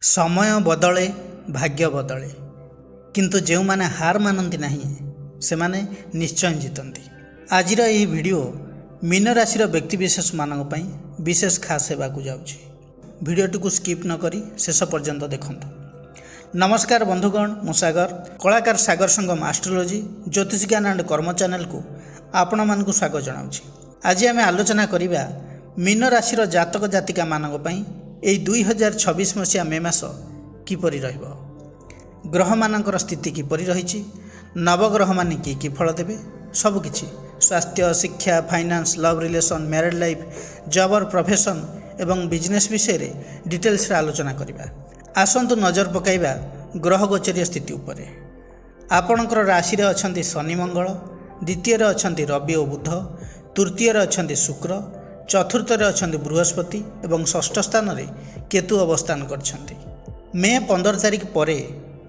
समय बदले भाग्य बदले किंतु जो माने हार मानती नहीं से माने निश्चय जीतती। आज वीडियो मीन राशि व्यक्तिशेष मानों विशेष खास होगा जाऊँगी। वीडियोटी को स्किप न करी शेष पर्यंत देखूँ। नमस्कार बंधुगण, मु सागर कलाकार सागर संगम एस्ट्रोलॉजी ज्योतिष ज्ञान एंड कर्म चैनल को आपण मानक स्वागत जनाऊँगी। आज आम आलोचना करिबा मीन राशि जातक जातिका मानक यही 2026 मसीहा मे मास किपरि रहिबो, ग्रह मानकर स्थिति किपरि रही, नवग्रह माने कि फल देवे, सबकिछि स्वास्थ्य, शिक्षा, finance, love relation, married life, job और प्रोफेशन एवं बिजनेस विषय रे डिटेल्स रे आलोचना करिबा। आसंतु नजर पकाइबा ग्रह गोचरीय स्थिति उपरे। आपणकर राशि रे अछंती शनि मंगल, द्वितीय रे अछंती रवि और बुध, तृतीय रे अछंती शुक्र, चतुर्थ रे अछंती बृहस्पति एवं षष्ठ स्थान रे केतु अवस्थान करछंती। मे 15 तारिख परे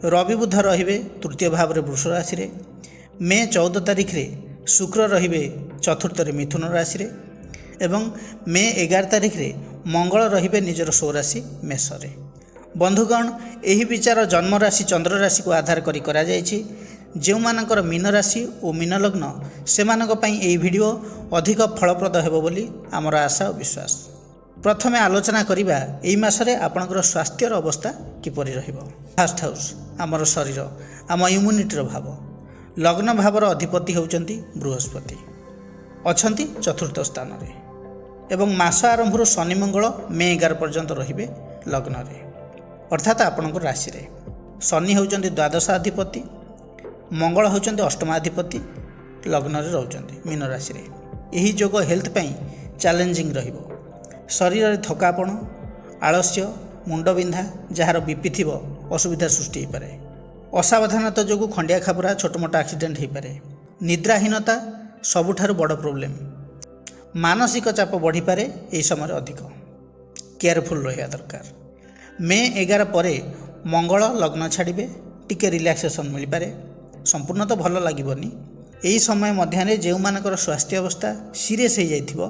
रवि बुध रहिबे तृतीय भाव रे वृष राशि रे, मे 14 तारिख रे शुक्र रहिबे चतुर्थ रे मिथुन राशि रे एवं मे 11 तारिख रे मंगल रहिबे निजर स्वराशि मेष रे। बंधुगण, एही विचार जन्म राशि चंद्र राशि को आधार करी करा जायछि। जो मानकर मीन राशि और मीन लग्न से यही वीडियो अधिक फलप्रद हेबो बोली आमर आशा और विश्वास। प्रथमे आलोचना करिबा एही मासरे आपनकर स्वास्थ्यर अवस्था किपरि रहिबो। फर्स्ट हाउस आमर शरीर, आम इम्यूनिटीर भाव, लग्न भावर अधिपति होउचंती बृहस्पति, अछंती चतुर्थ स्थान रे एवं मास आरंभर शनि मंगल मे 11 पर्यंत रहिबे लग्न रे, अर्थात आपनकर राशि रे। शनि होउचंती द्वादशाधिपति, मंगल होउचंती अष्टमाधिपति, लग्न रे रहउचंती मीन राशि रे। यही जोग हेल्थ पई चैलेंजिंग रहिबो। शरीर रे थकापण, आलस्य, मुंड बिंधा, जार बीपी थिबो असुविधा सृष्टि हो पारे। असावधानता जोगु खंडिया खाबरा छोट मोटा एक्सीडेंट हो पारे। निद्राहीनता सबुठारु बड़ प्रोब्लेम। मानसिक चाप बढ़ी पारे। एही समय अधिक केयरफुल रहिया दरकार। मे 11 परे मंगल लग्न छाड़िबे, टिके रिलैक्सेशन मिल पारे। संपूर्ण तो भल लगे। यही समय मध्य जो मानकर स्वास्थ्य अवस्था सीरीयस हो जाइथिबो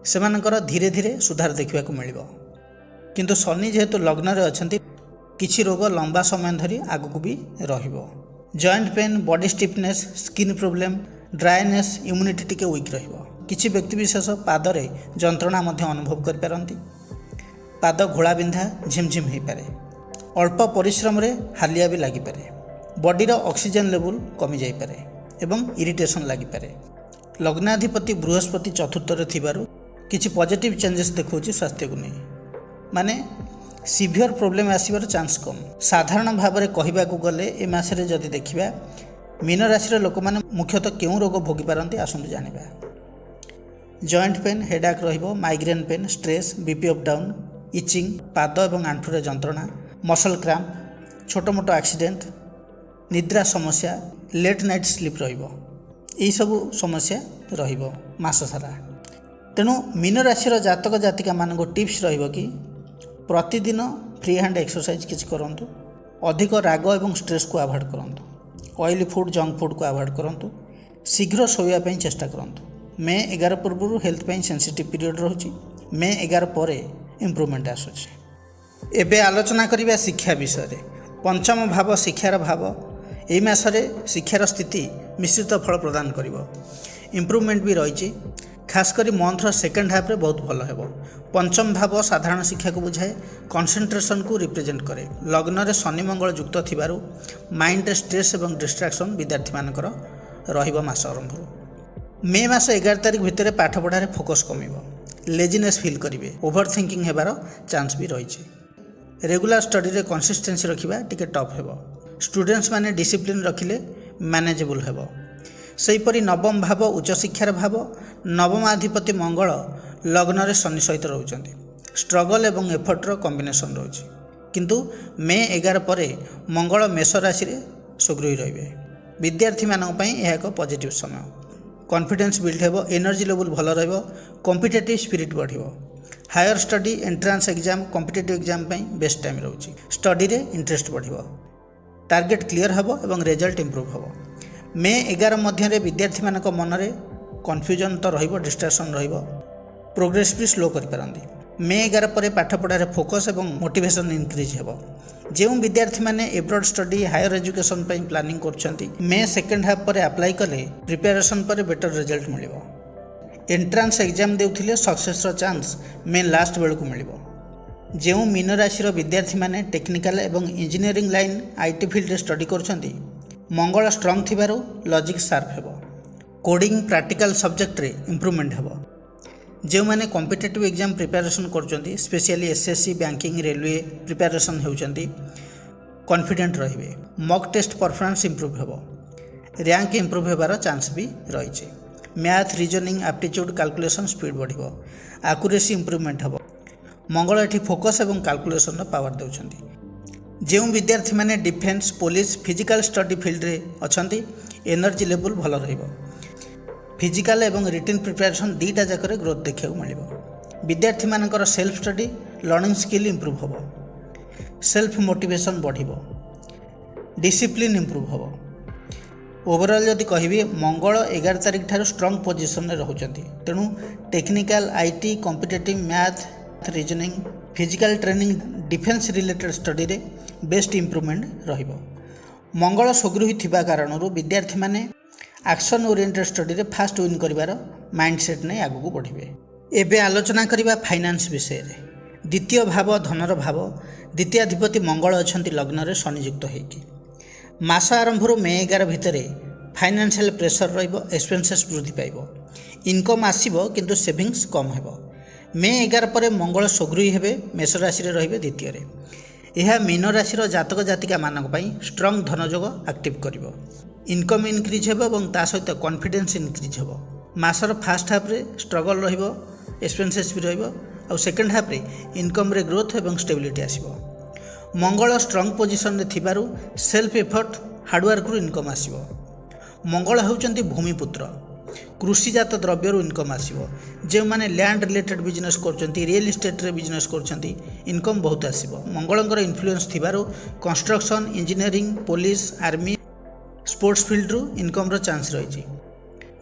सेमानकर धीरे धीरे सुधार देखा मिल। किंतु शनि जेहेतु लग्न रे अछंती किछि रोग लंबा समय धरी आगु भी रहिबो। Joint pain, body stiffness, skin problem, dryness, immunity टिके वीक रहिबो। किछि व्यक्तिविशेष पादरे जंत्रणा मध्य अनुभव कर पारंती। पाद घोड़ा बिंधा झिमझिम हो पारे। अल्प परिश्रम रे हालिया भी लगी पारे। बॉडीर ऑक्सीजन लेवल कमी जाई पारे एवं इरिटेशन लगी पारे। लग्नाधिपति बृहस्पति चतुर्थ रे थिबारु किछि पॉजिटिव चेंजेस देखौछि स्वास्थ्य को नहीं, माने सीवियर प्रॉब्लम आसीबार चांस कम। साधारण भाव में कहबा को गले ए मासरे जदि देखिबा मीन राशि रे लोक माने मुख्यतः केउ रोग भोगी पारंती आसंतु जानिबा। जॉइंट पेन, हेडाक रहिबो, migraine pain, stress, BP up down, itching, पाद एवं आंठुरे जंत्रणा, मसल क्रैम्प, छोट मोट एक्सीडेंट, निद्रा समस्या, लेट नाइट स्लीप रहिबो। एही सब समस्या रहिबो मास सारा। तेणु मीन राशि जातक जातिका मानको टिप्स रहिबो कि प्रतिदिन फ्री हैंड एक्सरसाइज किछि करंतु, अधिक राग एवं स्ट्रेस को अवॉइड करंतु, ऑयली फूड, जंक फूड को अवॉइड करंतु, शीघ्र सोया पई चेष्टा करंतु। मे 11 पूर्व हेल्थ पई सेंसिटिव पीरियड रहउची। मे 11 परे इम्प्रूवमेंट आसुची। एबे आलोचना करिबा शिक्षा विषय रे। पंचम भाव शिक्षार भाव। एही मासरे शिक्षार स्थिति मिश्रित फल प्रदान करिवो। इम्प्रूवमेंट भी रही। खासकर मंथर सेकेंड हाफ रे बहुत भल हेबो। पंचम भाव साधारण शिक्षा को बुझाए, कंसंट्रेशन को रिप्रेजेंट करे। लग्न रे शनि मंगल युक्त थिबारु माइंड स्ट्रेस एवं डिस्ट्रैक्शन विद्यार्थी मानकर रहिबो मास आरंभ। मे मास 11 तारिख भितर पाठ पढ़ारे फोकस कमिबो, लेजीनेस फील करिवे, ओभर थिंकिंग हेबार चांस भी रही। रेगुलर स्टडी रे कंसिस्टेंसी रखिबा टिके टफ हेबो। स्टूडेंट्स माने डिसिप्लिन रखिले मैनेजेबल हेबो। सेहीपरि नवम भाव उच्च शिक्षार भाव। नवमाधिपति मंगल लग्न रे शनि सहित रहउचंती। स्ट्रगल एवं एफर्टर कॉम्बिनेशन रहउची। किंतु मे 11 परे मंगल मेष राशि रे सुगृही रहिबे। विद्यार्थी मानक पई यह एक पॉजिटिव समय। कॉन्फिडेंस बिल्ड हेबो, एनर्जी लेवल भल रहइबो, कॉम्पिटिटिव स्पिरिट बढ़िबो। Higher study, entrance exam, competitive exam पई बेस्ट टाइम रहउची। स्टडी रे इंटरेस्ट बढ़िबो, टार्गेट क्लियर हेबो एवं रिजल्ट इंप्रूव हेबो। मे 11 मध्य विद्यार्थी मनक मन रे कन्फ्यूजन तो रहिबो, डिस्ट्रैक्शन रहिबो, प्रोग्रेस भी स्लो करि पारंती। मे 11 पर पाठपढ़ार फोकस और मोटिवेशन इनक्रीज हो। जो विद्यार्थी मैंने abroad study higher education planning कर मे सेकेंड हाफ पर अप्लाई कले प्रिपेरेसन पर बेटर रिजल्ट मिल। एंट्रांस एग्जाम देउथिले सक्सेस चांस मे लास्ट बेलू मिल। जो मीन राशि विद्यार्थी मैंने टेक्निकल एवं engineering line IT field study कर मंगल स्ट्रंग थिबारु लॉजिक शार्प हेबो। कोडिंग प्रैक्टिकल सब्जेक्ट रे इंप्रूवमेंट हेबो। जो मैंने कॉम्पिटिटिव एग्जाम प्रिपरेशन कर specially SSC banking railway preparation होउचंती कॉन्फिडेंट रहिबे। मॉक टेस्ट परफॉर्मेंस इंप्रूव हेबो। रैंक इंप्रूव हेबार चांस भी रही। Math reasoning aptitude calculation speed बढ़िबो। एक्यूरेसी इंप्रूवमेंट हेबो। मंगल एठी फोकस एवं कैलकुलेशन पावर देउछंती। जो विद्यार्थी मैंने defence police physical study field रे अछंती एनर्जी लेवल भल रहिबो। फिजिकल एवं रिटन प्रिपरेशन दुईटा जाकर ग्रोथ देखा मिल। विद्यार्थी मानकर self study learning skill improve हम। सेल्फ मोटिवेशन बढ़। डिसिप्लिन इंप्रूव हम। ओवरऑल जदि कहि मंगल 11 तारिख ठार स्ट्रंग पोजिशन रोचंती तेणु technical IT competitive math reasoning physical training defence related study रे बेस्ट इंप्रूवमेंट रहिबो। मंगल सुगृही थिबा कारणरू विद्यार्थी माने एक्शन ओरिएंटेड स्टडी रे फास्ट विन करिवार माइंडसेट नहीं आगू बढ़े। एबे आलोचना करिबा फाइनान्स विषय रे। द्वितीय भाव धनर भाव द्वितीयाधिपति मंगल अछंती लग्न रे संयुक्त होइकी। मास आरंभ मे 11 भितर फाइनान्शियल प्रेशर रहिबो। एक्सपेंसेस वृद्धि पाइबो। इनकम आसीबो किंतु सेविंग्स कम हेबो। मे 11 पर मंगल सुगृही हेबे मेष राशि रे रहिबे द्वितीय रे। यह मीन राशि जातक जातिका मानक पई स्ट्रंग धनजोग एक्टिव करिवो। इनकम इनक्रीज हेबो और ता सहित कॉन्फिडेंस इनक्रीज हेबो। मासर फास्ट हाफ रे स्ट्रगल रहिबो एक्सपेंसेस भी रहिबो और सेकेंड हाफ रे इनकम रे ग्रोथ और स्टेबिलिटी आसीबो। मंगल स्ट्रंग पोजिशन रे थिबारु सेल्फ एफर्ट हार्डवर्क रु इनकम आसीबो। मंगल होउचंती भूमिपुत्र कृषिजात द्रव्य इनकम आसीबो। जो माने लैंड रिलेटेड बिजनेस करचंती रियल एस्टेट रे बिजनेस करचंती इनकम बहुत आसीबो। मंगलंकर influence थिबारु construction engineering police army sports field रु इनकम रो चांस रही।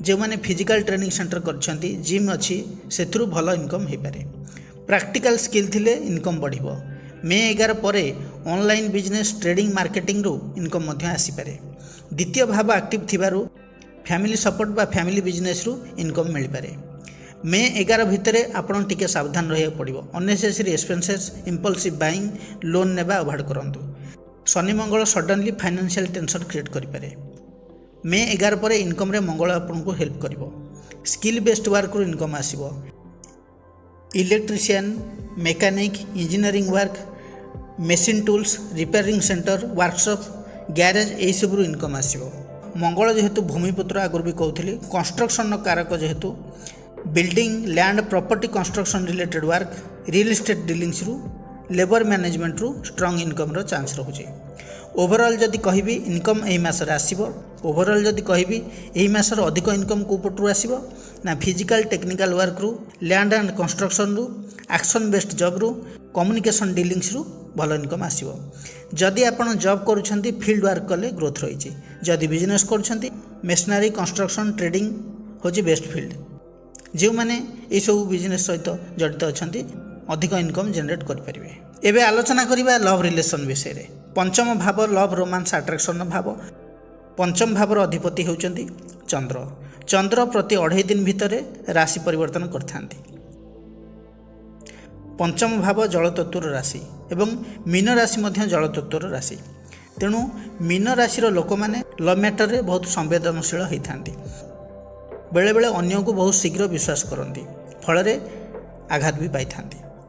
जो माने फिजिकल ट्रेनिंग सेंटर करछंती जिम अच्छी सेथुरु भल इनकम हो पारे। प्रैक्टिकल स्किल थिले इनकम बढ़िबो। मे 11 पर ऑनलाइन बिजनेस ट्रेडिंग मार्केटिंग रु इनकम मध्य आसी पारे। द्वितीय भाव एक्टिव थिबारु फैमिली सपोर्ट बा फैमिली बिजनेस रु इनकम मिल पारे। मे 11 भितर आपण टिके सावधान रहिया पड़िबो। Unnecessary expenses impulsive buying loan नेबा अवॉइड करंतु। शनि मंगल सडनली फाइनेंशियल टेंशन क्रिएट करें। मे 11 पर इनकम रे मंगल आपन को हेल्प करिवो। स्किल बेस्ड वर्क रु इनकम आसीबो। Electrician mechanic engineering work machine tools repairing centre workshop garage यही सब इनकम आसीबो। मंगल जेहेतु भूमिपुत्र आगुरी भी कहूली कंस्ट्रक्शन कारक जेहेतु building land property construction related work real estate dealings रु लेबर मैनेजमेंट रु स्ट्रंग इनकम रो चांस रहुचे। ओवरऑल जदि कहबी इनकम एही मासरे आसीबो। ओवरऑल जदि कहबी एही मासर अधिक इनकम को पटु आसीबो ना फिजिकल टेक्निकल वर्क रु लैंड एंड कंस्ट्रक्शन रु एक्शन बेस्ड जॉब रु कम्युनिकेशन डीलिंग्स रु भल इनकम आसीबो। जदि आपण जॉब करूछंती फील्ड वर्क कले ग्रोथ रहिछि। जदि बिजनेस करूछंती मेशनरी कंस्ट्रक्शन ट्रेडिंग होछि बेस्ट फील्ड। जो माने ए सब बिजनेस सहित जड़ित अछंती अधिक इनकम जनरेट करें। एबे आलोचना करिबा लव रिलेशन विषय रे। पंचम भाव लव रोमांस अट्रैक्शन भाव। पंचम भावर अधिपति होउचंती चंद्र। चंद्र प्रति 2.5 दिन भितर राशि परिवर्तन करथांती। पंचम भाव जल तत्वर राशि एवं मीन राशि मध्य जल तत्वर राशि। तेणु मीन राशि लोक मैंने लव मैटर रे बहुत संवेदनशील होती। बेले बेले अन्य को बहुत शीघ्र विश्वास करती फल आघात भी पाई।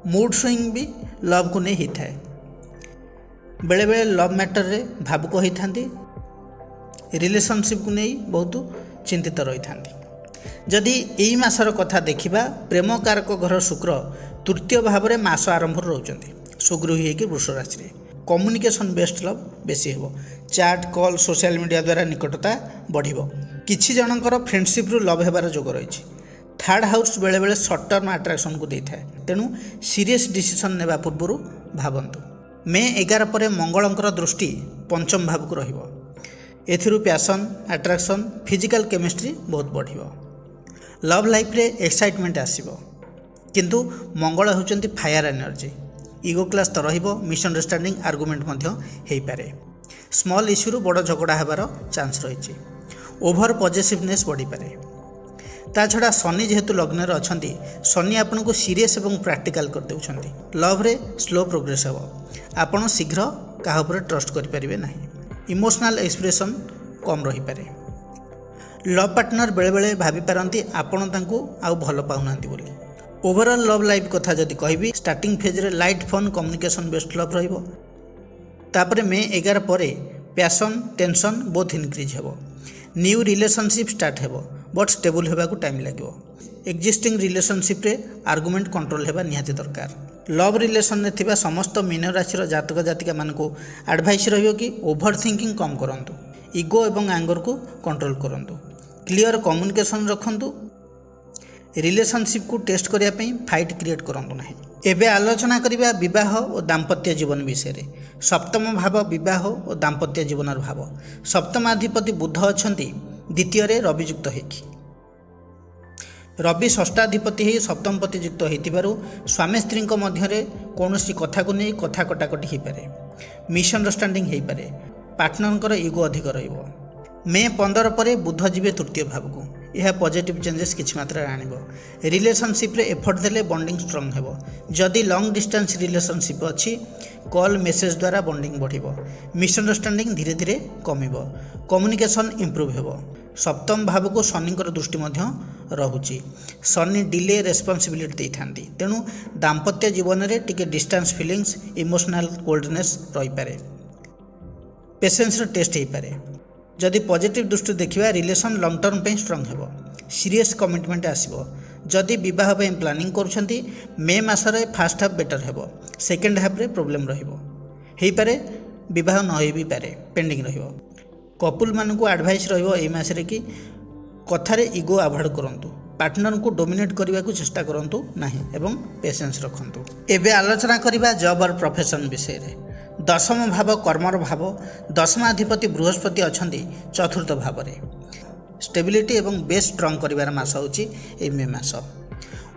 मूड स्विंग भी लव को नहीं होता है। बेले बेले लव मैटर रे भावुक होती रिलेशनशिप को नहीं बहुत चिंतित रही था। जदि यही मासर कथा देखा प्रेम कारक घर शुक्र तृतीय भाव में मास आरंभ रोचंती सुगृही होकर वृष राशि रे। कम्युनिकेशन बेस्ट लव बेसी हेबो। चैट कॉल सोशल मीडिया द्वारा निकटता बढ़िबो। किछि जनकर फ्रेंडशिप रु लव हेबार जोग रही। थर्ड हाउस बेले बेले सर्ट टर्म अट्रैक्शन को देता है। तेणु सीरियस डिसीजन नेबा पूर्व भावंतु। मे 11 पर मंगलंकर दृष्टि पंचम भाव को रहिबो। एथिरु पैशन किंतु मंगल होउचंती फायर एनर्जी। इगो क्लास तो रहिबो, मिसअंडरस्टैंडिंग आर्गुमेंट मध्य हेई पारे। स्मॉल इश्यू रु बड़ झगड़ा हेबार चांस रही। ओभर पॉजिटिवनेस बढ़ी पारे। ता छड़ा शनि जेहेतु लग्न रे अछंती, शनि आपन को सीरियस एवं प्रैक्टिकल कर देउछंती। लव रे स्लो प्रोग्रेस हेबो। आपन शीघ्र काहा ऊपर ट्रस्ट करि परिबे नाही। इमोशनल एक्सप्रेशन कम रही पारे। लव पार्टनर बेले बेले भाभी पारंती आपन तांको आउ भलो पाउनांती बोली। ओवरऑल लव लाइफ कथा जदि कहबी, स्टार्टिंग फेज रे light fun communication based love रहिबो। तापरे मे 11 परे पैशन टेंशन बोथ इनक्रीज हेबो। न्यू रिलेशनशिप स्टार्ट हेबो बट स्टेबल हेबा को टाइम लागिवो। एक्जिस्टिंग रिलेशनशिप रे आर्गुमेंट कंट्रोल हेबा निहाती दरकार। लव रिलेशन ने थिबा समस्त मीन राशि जातक जातिका मान को एडवाइस रहिबो कि ओवर थिंकिंग कम करंतु, इगो एवं एंगर को कंट्रोल करंतु, क्लियर कम्युनिकेशन रखंतु, रिलेशनशिप को टेस्ट करिया पई फाइट क्रिएट करंतु नाही। एबे आलोचना करिबा विवाह और दाम्पत्य जीवन विषय रे। सप्तम भाव विवाह और दाम्पत्य जीवनर भाव। सप्तमाधिपति बुध अछंती द्वितीय रे रवियुक्त होइकी। रवि षष्ठाधिपति ही सप्तमपति युक्त होइतिबारु स्वामी स्त्री मध्य कौनसी कथा को नहीं कथा कटाकटी हो पारे, मिसअंडरस्टैंडिंग हो पारे, पार्टनर इगो अधिक रहिबो। मे 15 पर बुध जीवे तृतीय भाव को। यह पॉजिटिव चेंजेस किछि मात्रा आनिबो। रिलेशनशिप रे एफर्ट देले बॉन्डिंग स्ट्रांग हेबो। जदि लॉन्ग डिस्टेंस रिलेशनशिप अछि, कॉल मेसेज द्वारा बॉन्डिंग बढ़िबो। मिसअंडरस्टैंडिंग धीरे धीरे कमिबो। कम्युनिकेशन इंप्रूव हेबो। सप्तम भाव को शनि दृष्टि मध्य रहुछि। शनि डिले रेस्पॉन्सिबिलिटी देइथांती, तेणु दाम्पत्य जीवन रे टिके डिस्टेंस फीलिंग्स, इमोशनल कोल्डनेस रही पारे। पेशेंस रे टेस्ट हो पारे। जदि पॉजिटिव दृष्टि देखिबा, रिलेशन लॉन्ग टर्म पे स्ट्रांग हेबो। सीरियस कमिटमेंट आसीबो। जदि विवाह पे प्लानिंग करूछंती, मे मासरे फर्स्ट हाफ बेटर हेबो, सेकेंड हाफ रे प्रॉब्लम रहिबो। हेई पारे विवाह न होई भी पारे, पेंडिंग रहिबो। कपुल मान को एडवाइस रहिबो एई मासरे कि कथारे इगो अवॉइड करंतु, पार्टनर को डोमिनेट करने को चेष्टा करंतु नाही एवं पेशेंस रखंतु। एबे आलोचना करिबा जॉब और प्रोफेशन विषय रे। दशम भाव कर्मर भाव। दशमाधिपति बृहस्पति अछंती चतुर्थ भाव रे। स्टेबिलिटी एवं बेस स्ट्रांग करिवार मास होची ए मे मास।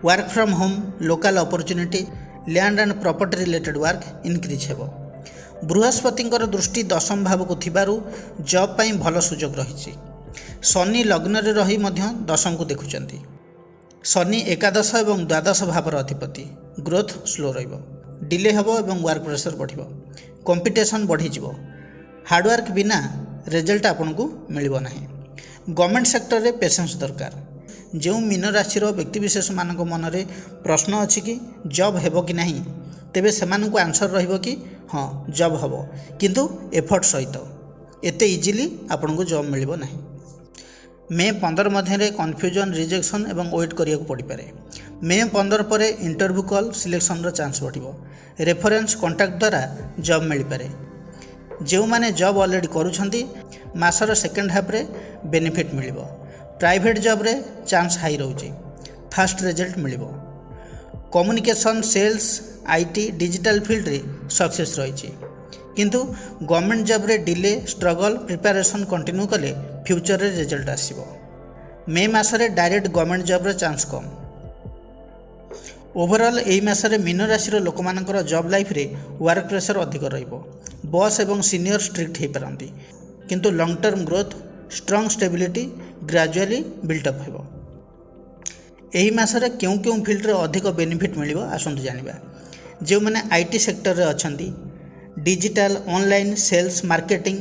Work from home, local opportunity, land and property related work increase हेबो। बृहस्पति दृष्टि दशम भाव को थिबारु जॉब पई भलो सुजोग रहिछि। शनि लग्न रे रही मध्य दशम को देखुचंती। शनि एकादश एवं द्वादश भावर अधिपति। ग्रोथ स्लो रहिबो, डिले हेबो एवं वर्क प्रेशर बढ़िबो। कंपिटिशन बढ़ी जिवो। हार्डवर्क बिना रिजल्ट आपन को मिलिबो नाही। गवर्नमेंट सेक्टर रे पेशेंस दरकार। जो मीन राशि व्यक्तिविशेष मानक मन रे प्रश्न अछि कि जॉब हेबो कि नाही, तेबे सेमान को आंसर रहिबो कि हाँ जॉब हेबो, किंतु एफर्ट सहित। एते इजीली आपन को जॉब मिलिबो नाही। मे 15 मध्य कन्फ्यूजन, रिजेक्शन एवं वेट करिया को पड़ी पारे। मे 15 पर इंटरव्यू कॉल सिलेक्शन चांस बढ़िबो। रेफरेंस कॉन्टैक्ट द्वारा जॉब मिल पारे। जो माने जॉब ऑलरेडी करूछंती, मासर सेकेंड हाफ रे बेनिफिट मिलिबो। प्राइवेट जॉब रे चांस हाई रहउची, फास्ट रिजल्ट मिलिबो। Communication, sales, IT, digital field रे सक्सेस रहिची, किंतु गवर्नमेंट जॉब रे डिले, स्ट्रगल, प्रिपरेशन कंटिन्यू कले फ्यूचर रे रिजल्ट आसीबो। मे मासरे डायरेक्ट गवर्नमेंट जॉब रे चांस कम। ओवरऑल एई मासरे मीन राशि लोक मानकर जॉब लाइफ रे वर्क प्रेशर अधिक रहिबो। बॉस एवं सीनियर स्ट्रिक्ट हो पारंती, किंतु long term growth, strong stability gradually built up हेबो। एही मासरे क्यों क्यों फील्ड रे अधिक बेनिफिट मिलिबो आसंतु जानिबा। जो माने आईटी सेक्टर रे अछंती, digital, online, sales, marketing,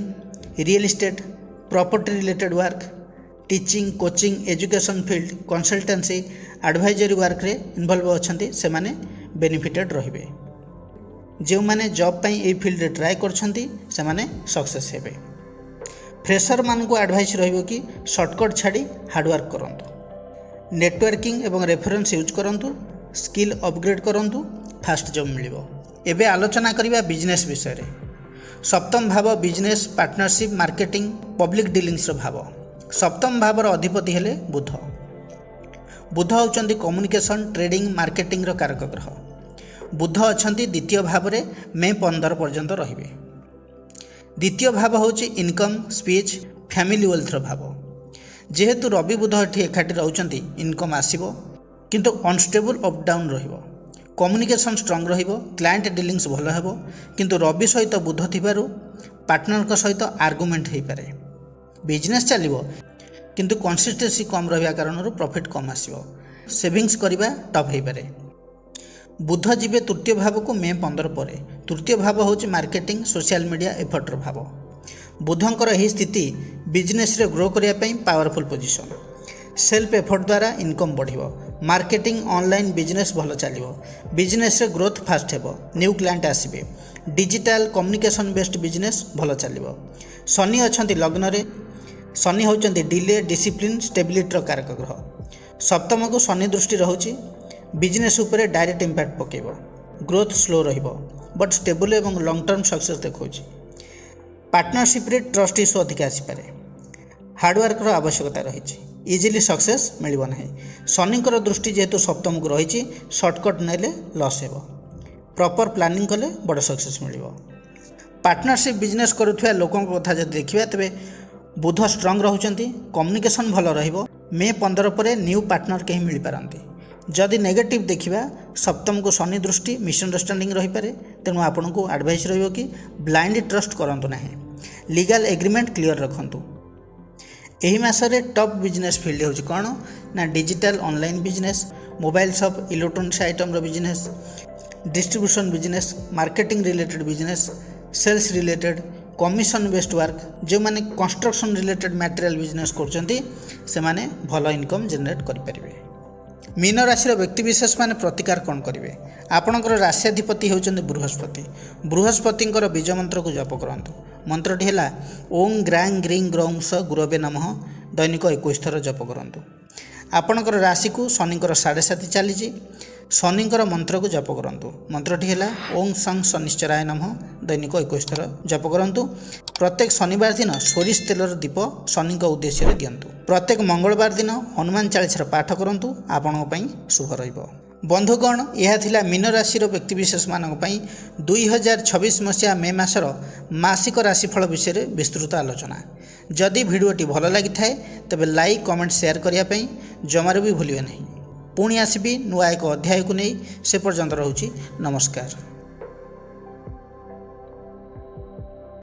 real estate, property related work, teaching, coaching, education field, consultancy, advisory work रे इन्वॉल्व अछंती, से माने बेनिफिटेड रहिबे। जो माने जॉब पई ए फील्ड रे ट्राई करछंती, से माने सक्सेस हेबे। फ्रेशर मान को एडवाइस रहिबो कि शॉर्टकट छाड़ी हार्डवर्क करंतु, नेटवर्किंग एवं रेफरेंस यूज करंतु, स्किल अपग्रेड करंतु, फास्ट जॉब मिलिबो। एबे आलोचना करिबा बिजनेस विषय रे। सप्तम भाव business, partnership, marketing, public dealings रो भाव। सप्तम भावर अधिपति हेले बुध। बुध होचंती कम्युनिकेशन, ट्रेडिंग, मार्केटिंग रो कारक ग्रह। बुध अछंती द्वितीय भाव रे मे 15 पर्यंत रहिबे। द्वितीय भाव होची इनकम, स्पीच, फैमिली वेल्थ रो भाव। जेहेतु रवि बुध एठी एकाठी रहउचंती, इनकम आसीबो, किंतु अनस्टेबल अप डाउन रहिबो। कम्युनिकेशन स्ट्रंग रहिबो, क्लाएंट डीलिंग्स भल हेबो, किंतु रवि सहित बुध थिबारु पार्टनर सहित आर्गुमेंट हो पारे। बिजनेस चलिबो किंतु कंसिस्टेंसी कम रहिबा कारण प्रॉफिट कम आसीबो। सेविंग्स करिबा टफ हो पारे। बुध जीवे तृतीय भाव को मे 15 पर। तृतीय भाव हूँ मार्केटिंग सोशल मीडिया एफर्टर भाव। बुधंकर यही स्थिति बिजनेस रे ग्रो करने पावरफुल पोजिशन। सेल्फ एफर्ट द्वारा इनकम बढ़िबो। मार्केटिंग ऑनलाइन बिजनेस भल चलिबो। बिजनेस रे ग्रोथ फास्ट हेबो। न्यू क्लाएंट आसीबे। डिजिटल कम्युनिकेशन बेस्ड बिजनेस भल चलिबो। शनि अछंती लग्न रे। शनि होचंती डिले डिसिप्लिन स्टेबिलिटी कारक ग्रह। सप्तम को शनि दृष्टि रहुची। बिजनेस उपरे डायरेक्ट इंपैक्ट पकेबो। ग्रोथ स्लो रहिबो बट स्टेबल एवं लॉन्ग टर्म सक्सेस देखौची। पार्टनरशिप रे ट्रस्ट इश्यू अधिक आसी पारे। हार्डवर्क रो आवश्यकता रही। इजिली सक्सेस मिलिबो नाही। शनिकर दृष्टि जेहेतु सप्तम को रही शॉर्टकट नेले लॉस हेबो। प्रॉपर प्लानिंग कले बड़ सक्सेस मिलिबो। पार्टनरशिप बिजनेस करुथुवा लोकन कथा जदि देखिबा तबे बुध स्ट्रंग रहउचंती। कम्युनिकेशन भल रहिबो। मे 15 पर न्यू पार्टनर कहीं मिल पारंती। जदि नेगेटिव देखिबा सप्तम को शनि दृष्टि मिसअंडरस्टैंडिंग रही पारे। तेणु आपन को एडवाइस रहिबो कि ब्लाइंड ट्रस्ट करंतु नाही। लीगल एग्रीमेंट क्लियर रखंतु। एही मासरे टॉप बिजनेस फील्ड होची कोन ना digital online business, mobile shop, electronics item रो business, distribution business, marketing related business, sales related, commission based work. जो माने कंस्ट्रक्शन रिलेटेड मटेरियल बिजनेस करचंती से माने भलो इनकम जनरेट करि परिबे। मीन राशि व्यक्तिशेष मैंने प्रतिकार कौन करेंगे। आपणकर राशिधिपति होती बृहस्पति। बृहस्पति बीज मंत्र को जप करूँ। मंत्रटी है ओं ग्रां ग्रीं ग्रौं स गुरवे नमः। दैनिक 21 थर जप करूँ। आपणकर राशि को शनिकर 7.5 चली। शनिकर मंत्र को जप करूँ। मंत्रटी है ओं सं शनिश्चराय नमः। दैनिक 21 थर जप करूँ। प्रत्येक शनिवार दिन सोरिष तेलर दीप शनि उद्देश्य दिंतु। प्रत्येक मंगलवार दिन हनुमान चालीसा पाठ करूँ। आपण शुभ रहिबो। बंधुगण यह थिला मीन राशि व्यक्तिशेष मानक 2026 मसीहा मे मासर मासिक राशिफल विषय विस्तृत आलोचना। जदि भिडियोटी भल लगी थाए तेबे लाइक कमेंट शेयर करने जमार भी भूलिए नहीं। पुणी आसबि नुआ एक अध्याय को नहीं। से पर्यंत रहुछि नमस्कार।